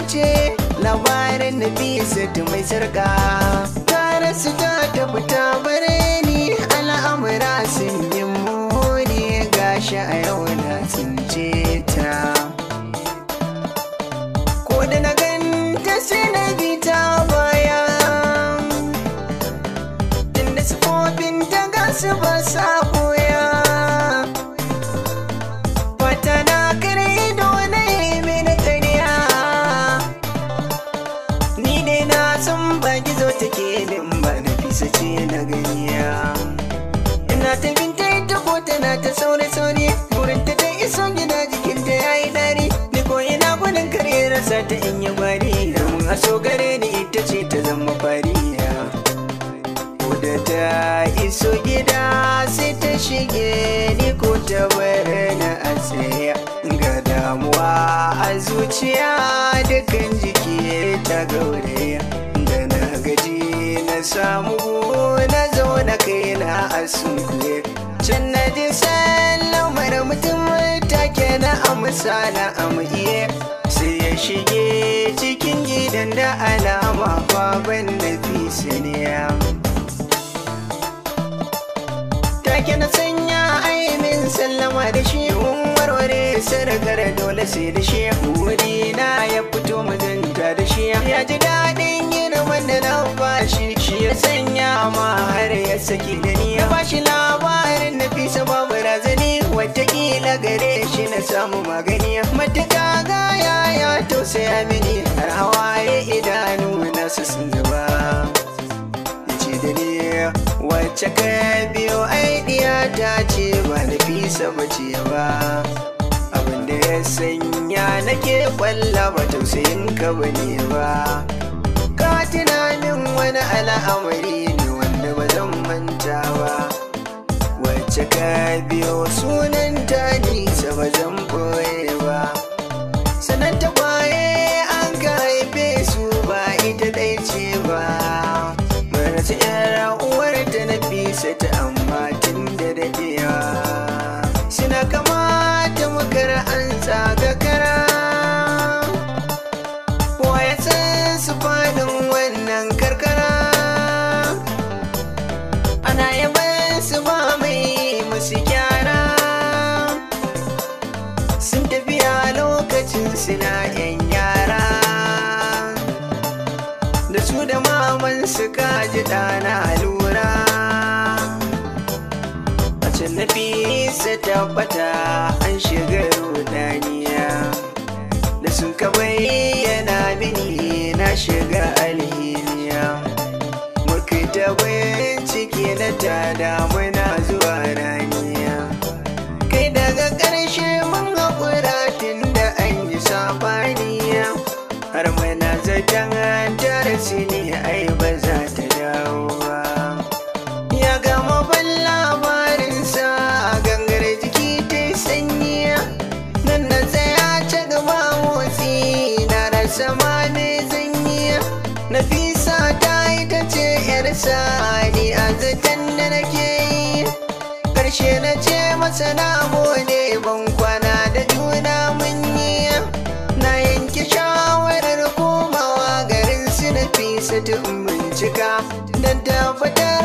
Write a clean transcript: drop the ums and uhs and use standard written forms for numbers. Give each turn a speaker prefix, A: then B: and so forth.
A: wuce labarin Nafisatu mai sarka. Ta rasu ta tafi ta bare ni, al'amura sun yi muni, gashi a yau na tsince ta. Ko da na ganta sai na bi ta baya, tunda sifofin ta gasu ba sa koya. Fata na kare ido na yi mini ƙarya, ni dai na san ba gizo take din ba, Nafisa ce na ganiya. Ina ta binta ita ko tana ta saure-saure, burinta ta iso gida jikinta ya yi dari. Ni ko ina gudun kare rasa ta in yi gwari, domin a so gare ni ita ce ta zama fariya. Ko da ta iso gida sai ta shige ni ko ta bar na a tsaye. Ga damuwa a zuciya dukan jiki ta gauraya. Da na gaji na samu na zauna kaina a sunkuye. Can na ji sallamar mutum take na amsa na am'iye. Sai ya shige cikin gidan da alama baban Nafisa ne. Take na sanya aimin sallama da shi, warware sarkar dole sai da shi. Wuri na ya fito mazanta da shi, ya ji daɗin yin wanda na bashi. Shi ya sanya ma har ya saki da ni, ya bashi labarin Nafisa babu razani. Wataƙila gare shi na samu magani, matuƙa gaya ya tausaya mini, har hawaye idanu nasu sun zuba. Yace da ni wacce ka biyo aidiya ta ce ba Nafisa ba ce ba. Abinda ya sanya nake kwalla ba tausayin ka bane ba. Ka tunanin wani al'amari ne wanda ba zan manta ba. Wacce ka biyo sunan ta Nisa ba zan boye ba. Sanan ta kwaye an ka haife su ba ita dai ce ba. Marasa yara uwar ta Nafisa ta amma tun da daɗewa. Suna kamata makar an tsaga kara, kowa ya san su faɗin wannan karkara. Ana yaban su ba mai musu gyara, sun tafiya lokacin suna 'yan yara. Da su da maman su kaji ɗana lura, a can Nafisa tabbata an shiga rudaniya. Da sun ka bayyana mini na shiga alhiniya, muka ta bincike na tada muna zuwa raniya. Kai daga ƙarshe mun haƙura tun da an yi sabaniya, har mana zaton darasi ne ai ba za ta dawo ba. Ya gama ban labarinsa a gangar jiki ta sanyi, nan na tsaya ta gaba motsi na rasa ma me zanyi. Nafisa ta ita ce 'yarsa ni a zaton da nake yi. Karshe na ce masa na gode, ban kwana da juna mun yi. Na yanke shawarar komawa garin su Nafisa tun bincika, don tabbatar